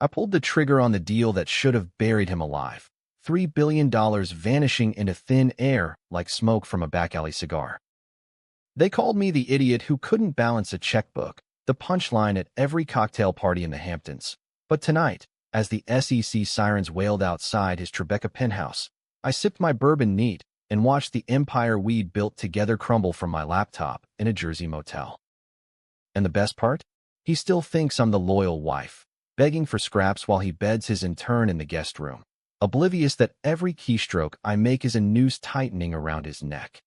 I pulled the trigger on the deal that should have buried him alive. $3 billion vanishing into thin air like smoke from a back alley cigar. They called me the idiot who couldn't balance a checkbook, the punchline at every cocktail party in the Hamptons. But tonight, as the SEC sirens wailed outside his Tribeca penthouse, I sipped my bourbon neat and watched the empire we'd built together crumble from my laptop in a Jersey motel. And the best part? He still thinks I'm the loyal wife, begging for scraps while he beds his intern in the guest room, oblivious that every keystroke I make is a noose tightening around his neck.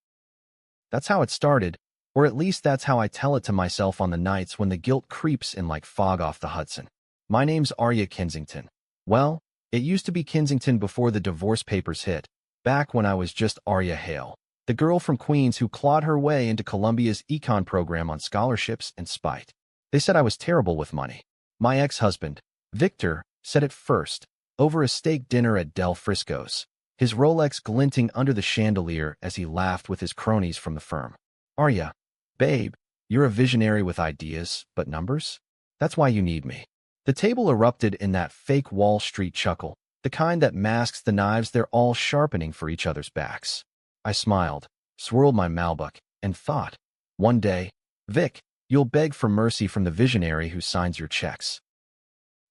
That's how it started, or at least that's how I tell it to myself on the nights when the guilt creeps in like fog off the Hudson. My name's Arya Kensington. Well, it used to be Kensington before the divorce papers hit, back when I was just Arya Hale, the girl from Queens who clawed her way into Columbia's econ program on scholarships and spite. They said I was terrible with money. My ex-husband, Victor, said it first, over a steak dinner at Del Frisco's, his Rolex glinting under the chandelier as he laughed with his cronies from the firm. Arya, babe, you're a visionary with ideas, but numbers? That's why you need me. The table erupted in that fake Wall Street chuckle, the kind that masks the knives they're all sharpening for each other's backs. I smiled, swirled my Malbec, and thought, one day, Vic, you'll beg for mercy from the visionary who signs your checks.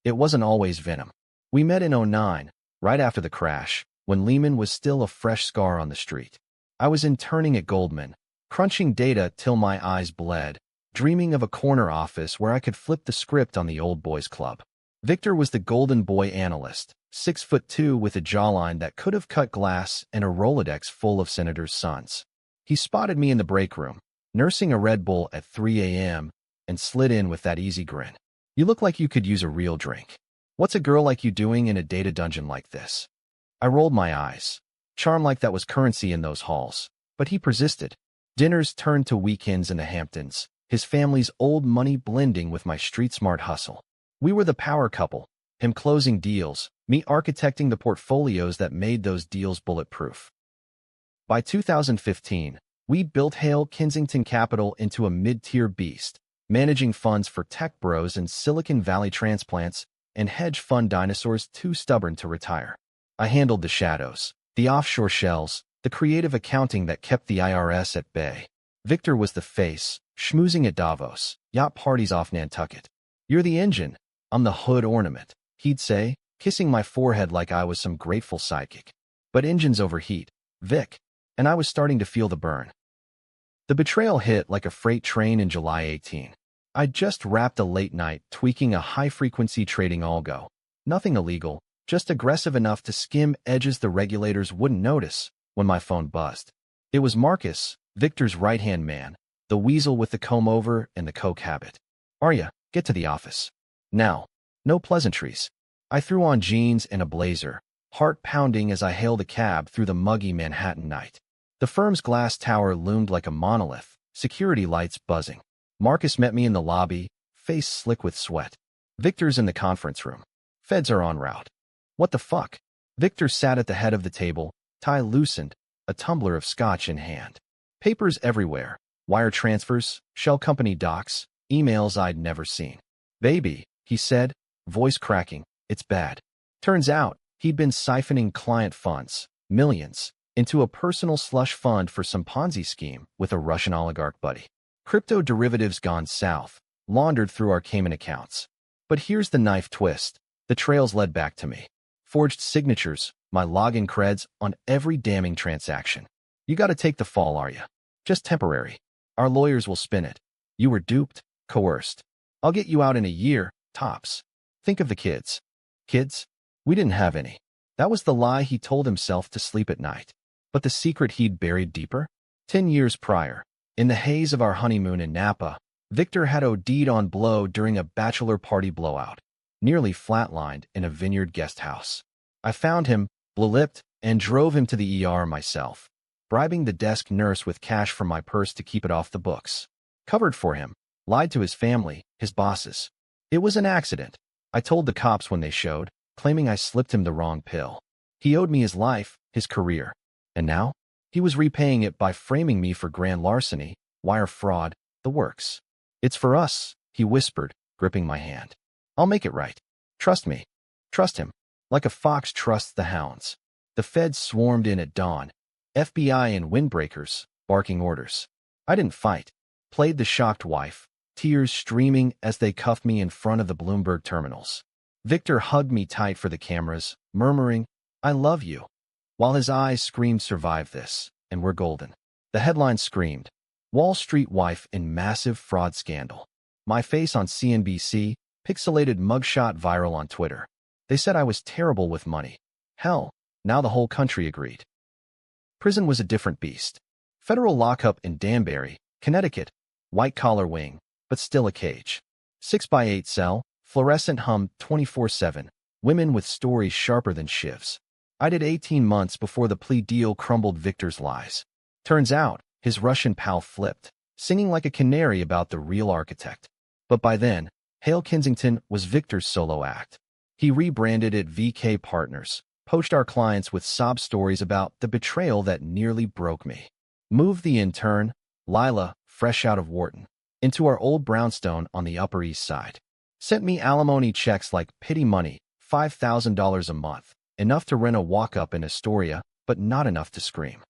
It wasn't always venom. We met in '09, right after the crash, when Lehman was still a fresh scar on the street. I was interning at Goldman, crunching data till my eyes bled, dreaming of a corner office where I could flip the script on the old boys club. Victor was the golden boy analyst, 6'2" with a jawline that could have cut glass and a Rolodex full of senators' sons. He spotted me in the break room, nursing a Red Bull at 3 a.m., and slid in with that easy grin. You look like you could use a real drink. What's a girl like you doing in a data dungeon like this? I rolled my eyes. Charm like that was currency in those halls. But he persisted. Dinners turned to weekends in the Hamptons, his family's old money blending with my street-smart hustle. We were the power couple, him closing deals, me architecting the portfolios that made those deals bulletproof. By 2015, we'd built Hale Kensington Capital into a mid-tier beast, managing funds for tech bros and Silicon Valley transplants and hedge fund dinosaurs too stubborn to retire. I handled the shadows, the offshore shells, the creative accounting that kept the IRS at bay. Victor was the face, schmoozing at Davos, yacht parties off Nantucket. You're the engine, I'm the hood ornament, he'd say, kissing my forehead like I was some grateful sidekick. But engines overheat, Vic, and I was starting to feel the burn. The betrayal hit like a freight train in July 18. I'd just wrapped a late night tweaking a high-frequency trading algo. Nothing illegal, just aggressive enough to skim edges the regulators wouldn't notice when my phone buzzed. It was Marcus, Victor's right-hand man, the weasel with the comb-over and the coke habit. Arya, get to the office. Now. No pleasantries. I threw on jeans and a blazer, heart pounding as I hailed a cab through the muggy Manhattan night. The firm's glass tower loomed like a monolith, security lights buzzing. Marcus met me in the lobby, face slick with sweat. Victor's in the conference room. Feds are en route. What the fuck? Victor sat at the head of the table, tie loosened, a tumbler of scotch in hand. Papers everywhere, wire transfers, shell company docs, emails I'd never seen. Baby, he said, voice cracking, it's bad. Turns out, he'd been siphoning client funds, millions, into a personal slush fund for some Ponzi scheme with a Russian oligarch buddy. Crypto derivatives gone south, laundered through our Cayman accounts. But here's the knife twist. The trails led back to me. Forged signatures, my login creds on every damning transaction. You gotta take the fall, Arya. Just temporary. Our lawyers will spin it. You were duped, coerced. I'll get you out in a year, tops. Think of the kids. Kids? We didn't have any. That was the lie he told himself to sleep at night. But the secret he'd buried deeper? 10 years prior, in the haze of our honeymoon in Napa, Victor had OD'd on blow during a bachelor party blowout, nearly flatlined in a vineyard guest house. I found him, blue-lipped, and drove him to the ER myself, bribing the desk nurse with cash from my purse to keep it off the books. Covered for him, lied to his family, his bosses. It was an accident, I told the cops when they showed, claiming I slipped him the wrong pill. He owed me his life, his career. And now? He was repaying it by framing me for grand larceny, wire fraud, the works. It's for us, he whispered, gripping my hand. I'll make it right. Trust me. Trust him. Like a fox trusts the hounds. The feds swarmed in at dawn. FBI and windbreakers, barking orders. I didn't fight. Played the shocked wife, tears streaming as they cuffed me in front of the Bloomberg terminals. Victor hugged me tight for the cameras, murmuring, "I love you," while his eyes screamed, "Survive this, and we're golden." The headline screamed, "Wall Street wife in massive fraud scandal." My face on CNBC, pixelated mugshot viral on Twitter. They said I was terrible with money. Hell, now the whole country agreed. Prison was a different beast. Federal lockup in Danbury, Connecticut. White-collar wing, but still a cage. 6x8 cell, fluorescent hum 24/7. Women with stories sharper than shivs. I did 18 months before the plea deal crumbled Victor's lies. Turns out, his Russian pal flipped, singing like a canary about the real architect. But by then, Hale Kensington was Victor's solo act. He rebranded it VK Partners, poached our clients with sob stories about the betrayal that nearly broke me. Moved the intern, Lila, fresh out of Wharton, into our old brownstone on the Upper East Side. Sent me alimony checks like pity money, $5,000 a month, enough to rent a walk-up in Astoria, but not enough to scream.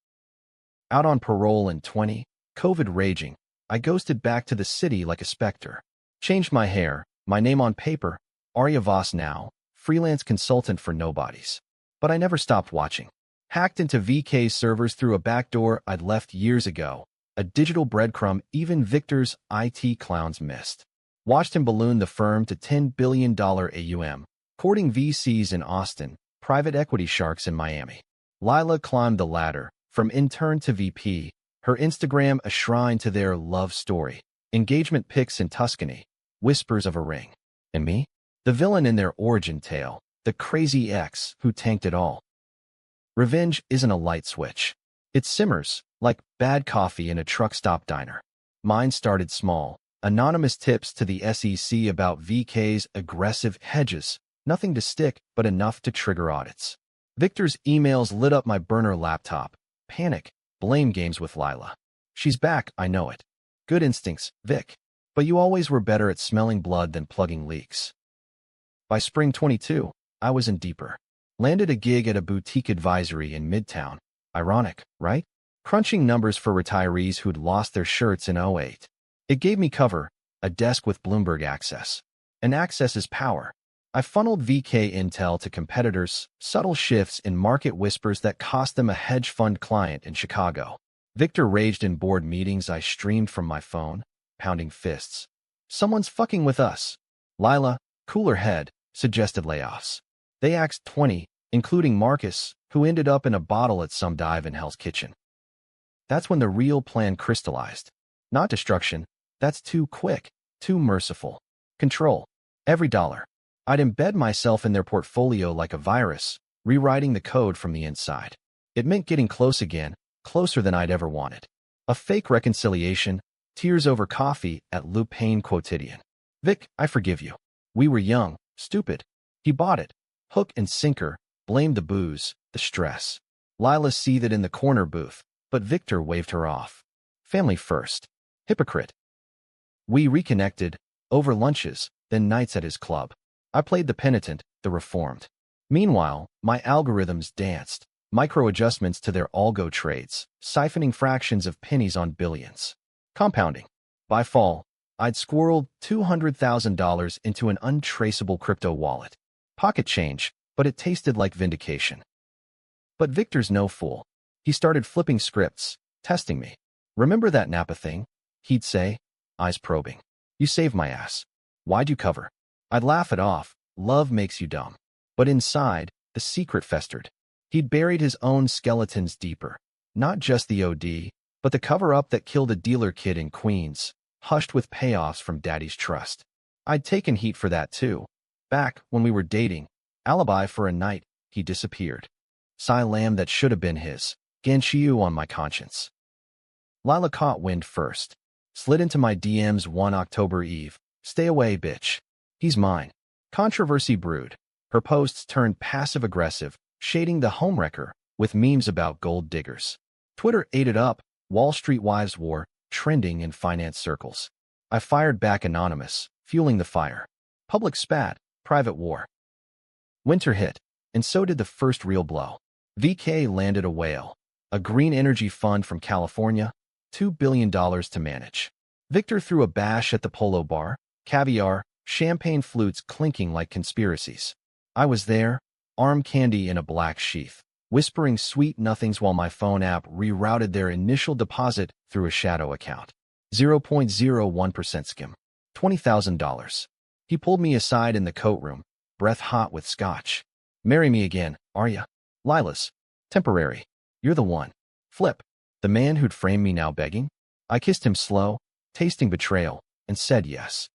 Out on parole in 20, COVID raging, I ghosted back to the city like a specter. Changed my hair, my name on paper, Arya Voss now, freelance consultant for nobodies. But I never stopped watching. Hacked into VK's servers through a backdoor I'd left years ago, a digital breadcrumb even Victor's IT clowns missed. Watched him balloon the firm to $10 billion AUM, courting VCs in Austin, private equity sharks in Miami. Lila climbed the ladder, from intern to VP, her Instagram a shrine to their love story. Engagement pics in Tuscany, whispers of a ring. And me? The villain in their origin tale, the crazy ex who tanked it all. Revenge isn't a light switch. It simmers, like bad coffee in a truck stop diner. Mine started small. Anonymous tips to the SEC about VK's aggressive hedges. Nothing to stick, but enough to trigger audits. Victor's emails lit up my burner laptop. Panic. Blame games with Lila. She's back, I know it. Good instincts, Vic. But you always were better at smelling blood than plugging leaks. By spring 22, I was in deeper. Landed a gig at a boutique advisory in Midtown. Ironic, right? Crunching numbers for retirees who'd lost their shirts in '08. It gave me cover, a desk with Bloomberg access. And access is power. I funneled VK intel to competitors, subtle shifts in market whispers that cost them a hedge fund client in Chicago. Victor raged in board meetings I streamed from my phone, pounding fists. Someone's fucking with us. Lila, cooler head, suggested layoffs. They axed 20, including Marcus, who ended up in a bottle at some dive in Hell's Kitchen. That's when the real plan crystallized. Not destruction. That's too quick, too merciful. Control. Every dollar. I'd embed myself in their portfolio like a virus, rewriting the code from the inside. It meant getting close again, closer than I'd ever wanted. A fake reconciliation, tears over coffee at Lou Payne quotidian. Vic, I forgive you. We were young, stupid. He bought it. Hook and sinker, blamed the booze, the stress. Lila seethed in the corner booth, but Victor waved her off. Family first. Hypocrite. We reconnected, over lunches, then nights at his club. I played the penitent, the reformed. Meanwhile, my algorithms danced, micro-adjustments to their algo trades, siphoning fractions of pennies on billions. Compounding. By fall, I'd squirreled $200,000 into an untraceable crypto wallet. Pocket change, but it tasted like vindication. But Victor's no fool. He started flipping scripts, testing me. Remember that Napa thing? He'd say, eyes probing. You saved my ass. Why'd you cover? I'd laugh it off. Love makes you dumb. But inside, the secret festered. He'd buried his own skeletons deeper. Not just the OD, but the cover-up that killed a dealer kid in Queens, hushed with payoffs from Daddy's trust. I'd taken heat for that too. Back when we were dating, alibi for a night, he disappeared. Psy lamb that should have been his. Ganshiu on my conscience. Lila caught wind first. Slid into my DMs one October Eve. Stay away, bitch. He's mine. Controversy brewed. Her posts turned passive-aggressive, shading the homewrecker with memes about gold diggers. Twitter ate it up. Wall Street wives war, trending in finance circles. I fired back anonymous, fueling the fire. Public spat, private war. Winter hit, and so did the first real blow. VK landed a whale, a green energy fund from California, $2 billion to manage. Victor threw a bash at the polo bar, caviar, champagne flutes clinking like conspiracies. I was there, arm candy in a black sheath, whispering sweet nothings while my phone app rerouted their initial deposit through a shadow account. 0.01% skim. $20,000. He pulled me aside in the coat room, breath hot with scotch. Marry me again, are ya? Lilas. Temporary. You're the one. Flip. The man who'd framed me now begging? I kissed him slow, tasting betrayal, and said yes.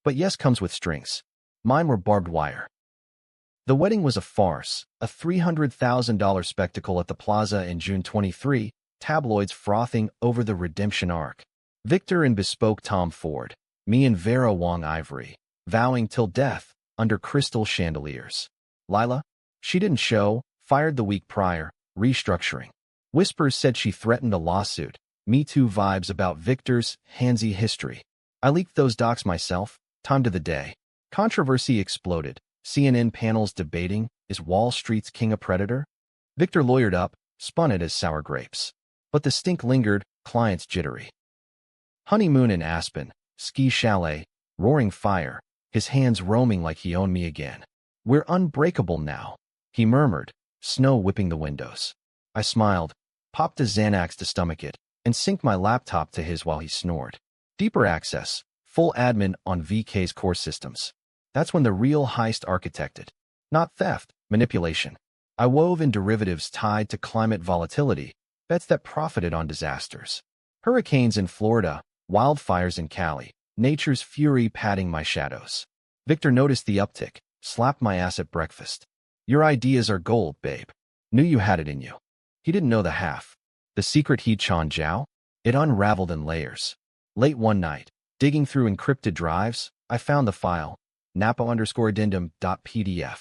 But yes comes with strings. Mine were barbed wire. The wedding was a farce, a $300,000 spectacle at the plaza in June 23, tabloids frothing over the redemption arc. Victor in bespoke Tom Ford, me and Vera Wong Ivory, vowing till death under crystal chandeliers. Lila? She didn't show, fired the week prior, restructuring. Whispers said she threatened a lawsuit. Me Too vibes about Victor's handsy history. I leaked those docs myself, time to the day. Controversy exploded. CNN panels debating, is Wall Street's king a predator? Victor lawyered up, spun it as sour grapes. But the stink lingered, clients jittery. Honeymoon in Aspen, ski chalet, roaring fire, his hands roaming like he owned me again. We're unbreakable now, he murmured, snow whipping the windows. I smiled, popped a Xanax to stomach it, and synced my laptop to his while he snored. Deeper access, full admin on VK's core systems. That's when the real heist architected. Not theft, manipulation. I wove in derivatives tied to climate volatility, bets that profited on disasters. Hurricanes in Florida, wildfires in Cali, nature's fury padding my shadows. Victor noticed the uptick, slapped my ass at breakfast. Your ideas are gold, babe. Knew you had it in you. He didn't know the half. The secret He Chan Jiao? It unraveled in layers. Late one night, digging through encrypted drives, I found the file, napa_addendum.pdf.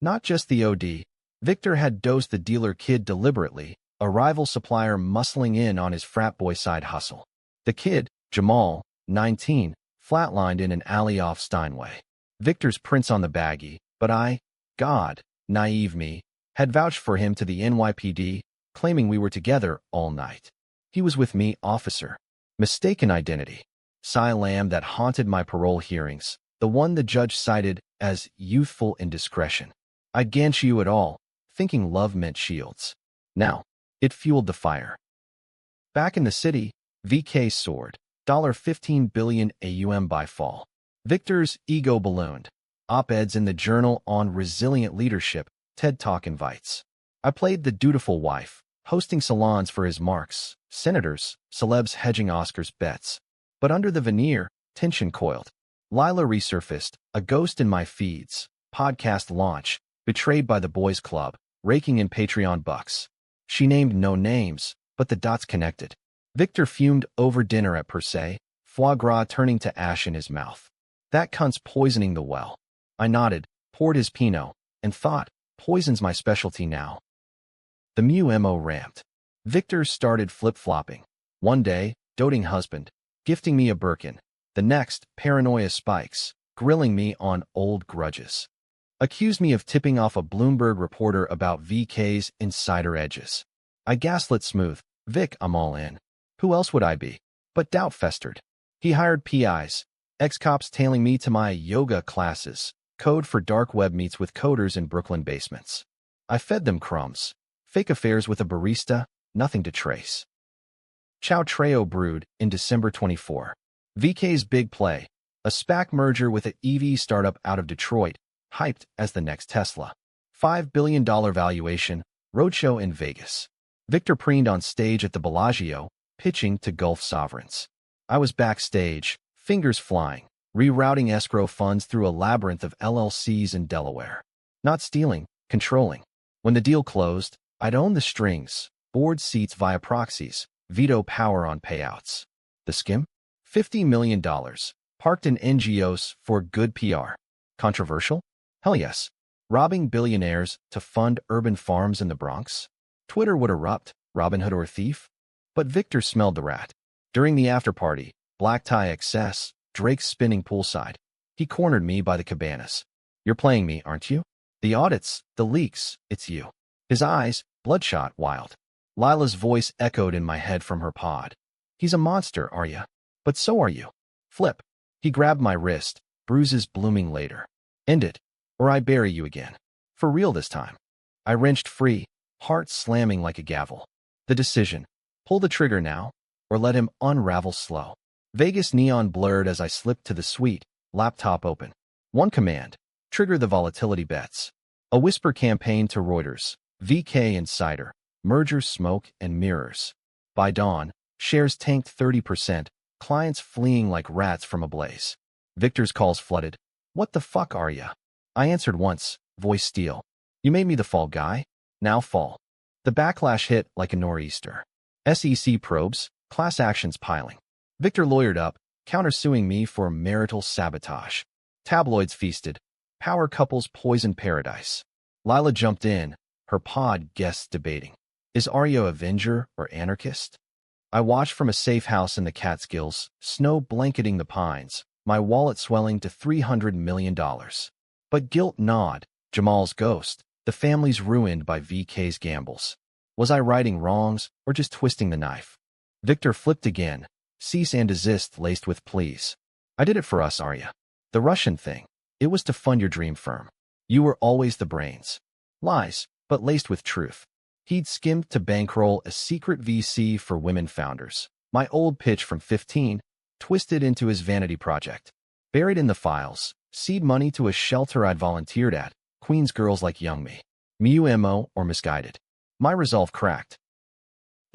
Not just the OD. Victor had dosed the dealer kid deliberately, a rival supplier muscling in on his frat boy side hustle. The kid, Jamal, 19, flatlined in an alley off Steinway. Victor's prints on the baggie, but I, God, naive me, had vouched for him to the NYPD, claiming we were together all night. He was with me, officer. Mistaken identity. Cy Lamb that haunted my parole hearings, the one the judge cited as youthful indiscretion. I'd gantch you at all, thinking love meant shields. Now, it fueled the fire. Back in the city, VK soared, $15 billion AUM by fall. Victor's ego ballooned. Op-eds in the Journal on Resilient Leadership, TED Talk invites. I played the dutiful wife, hosting salons for his marks, senators, celebs hedging Oscars bets. But under the veneer, tension coiled. Lila resurfaced, a ghost in my feeds, podcast launch, betrayed by the boys club, raking in Patreon bucks. She named no names, but the dots connected. Victor fumed over dinner at Per Se, foie gras turning to ash in his mouth. That cunt's poisoning the well. I nodded, poured his Pinot, and thought, poison's my specialty now. The MO ramped. Victor started flip-flopping. One day, doting husband, gifting me a Birkin. The next, paranoia spikes, grilling me on old grudges. Accused me of tipping off a Bloomberg reporter about VK's insider edges. I gaslit smooth, Vic, I'm all in. Who else would I be? But doubt festered. He hired PIs, ex-cops tailing me to my yoga classes, code for dark web meets with coders in Brooklyn basements. I fed them crumbs. Fake affairs with a barista, nothing to trace. Chow Treo brewed in December 24. VK's big play, a SPAC merger with an EV startup out of Detroit, hyped as the next Tesla. $5 billion valuation, roadshow in Vegas. Victor preened on stage at the Bellagio, pitching to Gulf sovereigns. I was backstage, fingers flying, rerouting escrow funds through a labyrinth of LLCs in Delaware. Not stealing, controlling. When the deal closed, I'd own the strings, board seats via proxies, veto power on payouts. The skim? $50 million, parked in NGOs for good PR. Controversial? Hell yes. Robbing billionaires to fund urban farms in the Bronx? Twitter would erupt, Robin Hood or thief? But Victor smelled the rat. During the after-party, black tie excess, Drake's spinning poolside. He cornered me by the cabanas. You're playing me, aren't you? The audits, the leaks, it's you. His eyes, bloodshot, wild. Lila's voice echoed in my head from her pod. He's a monster, are you? But so are you. Flip. He grabbed my wrist, bruises blooming later. End it, or I bury you again. For real this time. I wrenched free, heart slamming like a gavel. The decision. Pull the trigger now, or let him unravel slow. Vegas neon blurred as I slipped to the suite, laptop open. One command. Trigger the volatility bets. A whisper campaign to Reuters, VK Insider, mergers, smoke, and mirrors. By dawn, shares tanked 30%, clients fleeing like rats from a blaze. Victor's calls flooded. What the fuck are ya? I answered once, voice steel. You made me the fall guy, now fall. The backlash hit like a nor'easter. SEC probes, class actions piling. Victor lawyered up, countersuing me for marital sabotage. Tabloids feasted. Power couples poisoned paradise. Lila jumped in, her pod guests debating. Is Arya avenger or anarchist? I watched from a safe house in the Catskills, snow blanketing the pines, my wallet swelling to $300 million. But guilt gnawed, Jamal's ghost, the family's ruined by VK's gambles. Was I righting wrongs or just twisting the knife? Victor flipped again, cease and desist laced with pleas. I did it for us, Arya. The Russian thing. It was to fund your dream firm. You were always the brains. Lies, but laced with truth. He'd skimmed to bankroll a secret VC for women founders. My old pitch from 15, twisted into his vanity project. Buried in the files, seed money to a shelter I'd volunteered at, Queen's girls like young me. MUMO or misguided. My resolve cracked.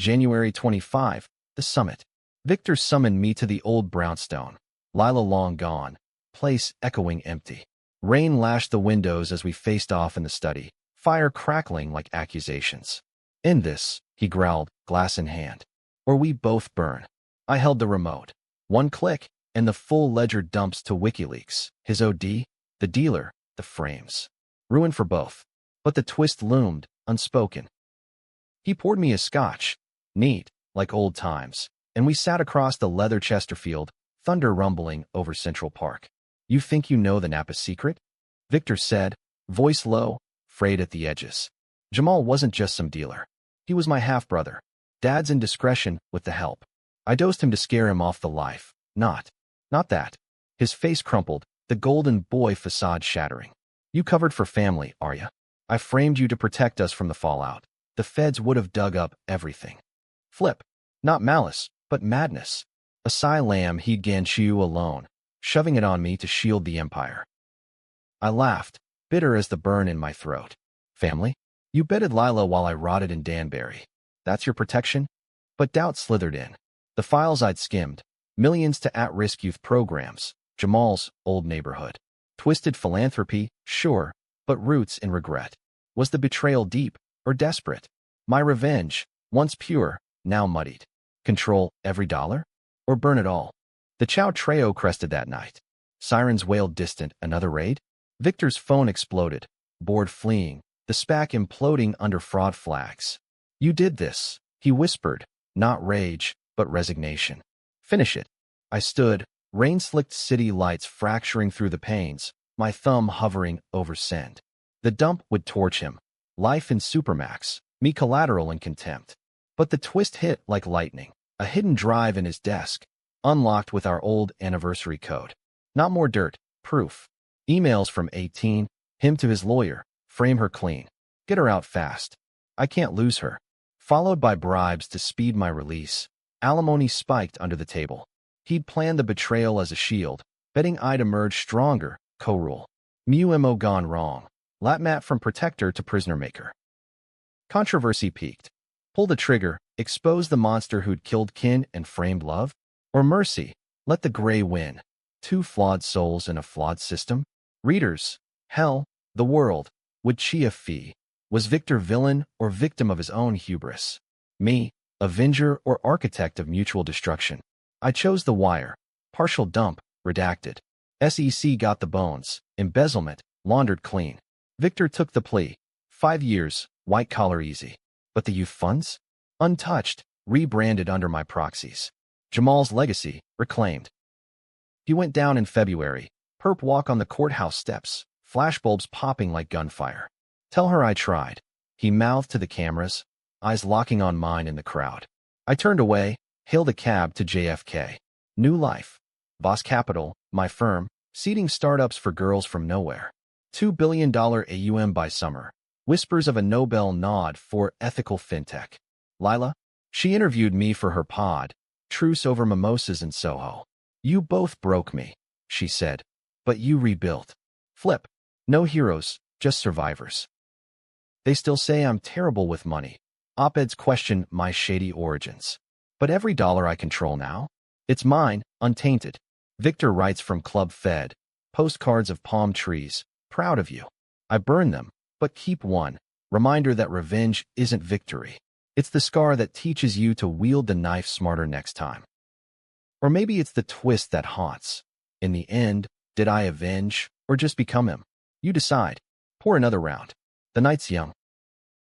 January 25, the summit. Victor summoned me to the old brownstone. Lila long gone, place echoing empty. Rain lashed the windows as we faced off in the study, fire crackling like accusations. In this, he growled, glass in hand. Or we both burn. I held the remote. One click, and the full ledger dumps to WikiLeaks. His OD, the dealer, the frames. Ruin for both. But the twist loomed, unspoken. He poured me a scotch, neat, like old times, and we sat across the leather Chesterfield, thunder rumbling over Central Park. You think you know the Napa secret? Victor said, voice low, frayed at the edges. Jamal wasn't just some dealer. He was my half-brother. Dad's indiscretion with the help. I dosed him to scare him off the life. Not that. His face crumpled, the golden boy facade shattering. You covered for family, Arya. I framed you to protect us from the fallout. The feds would have dug up everything. Flip. Not malice, but madness. A Psy lamb he'd Ganchu alone, shoving it on me to shield the empire. I laughed, bitter as the burn in my throat. Family? You bedded Lila while I rotted in Danbury. That's your protection? But doubt slithered in. The files I'd skimmed, millions to at-risk youth programs, Jamal's old neighborhood. Twisted philanthropy, sure, but roots in regret. Was the betrayal deep or desperate? My revenge, once pure, now muddied. Control every dollar? Or burn it all? The Chow Treo crested that night. Sirens wailed distant, another raid? Victor's phone exploded, board fleeing, the SPAC imploding under fraud flags. You did this, he whispered, not rage, but resignation. Finish it. I stood, rain-slicked city lights fracturing through the panes, my thumb hovering over send. The dump would torch him. Life in Supermax, me collateral in contempt. But the twist hit like lightning. A hidden drive in his desk, unlocked with our old anniversary code. Not more dirt, proof. Emails from 18, him to his lawyer, frame her clean. Get her out fast. I can't lose her. Followed by bribes to speed my release. Alimony spiked under the table. He'd planned the betrayal as a shield, betting I'd emerge stronger, co-rule. MUMO gone wrong. Latmat from protector to prisoner maker. Controversy peaked. Pull the trigger, expose the monster who'd killed kin and framed love? Or mercy, let the gray win. Two flawed souls in a flawed system? Readers, hell, the world, would Chia fee? Was Victor villain or victim of his own hubris? Me, avenger or architect of mutual destruction? I chose the wire. Partial dump, redacted. SEC got the bones, embezzlement, laundered clean. Victor took the plea. 5 years, white collar easy. But the youth funds? Untouched, rebranded under my proxies. Jamal's legacy, reclaimed. He went down in February. Perp walk on the courthouse steps, flashbulbs popping like gunfire. Tell her I tried. He mouthed to the cameras, eyes locking on mine in the crowd. I turned away, hailed a cab to JFK. New life. Boss Capital, my firm, seeding startups for girls from nowhere. $2 billion AUM by summer. Whispers of a Nobel nod for ethical fintech. Lila? She interviewed me for her pod, Truce Over Mimosas in Soho. You both broke me, she said. But you rebuilt. Flip. No heroes, just survivors. They still say I'm terrible with money. Op-eds question my shady origins. But every dollar I control now? It's mine, untainted. Victor writes from Club Fed. Postcards of palm trees. Proud of you. I burn them, but keep one. Reminder that revenge isn't victory. It's the scar that teaches you to wield the knife smarter next time. Or maybe it's the twist that haunts. In the end, did I avenge, or just become him? You decide. Pour another round. The night's young.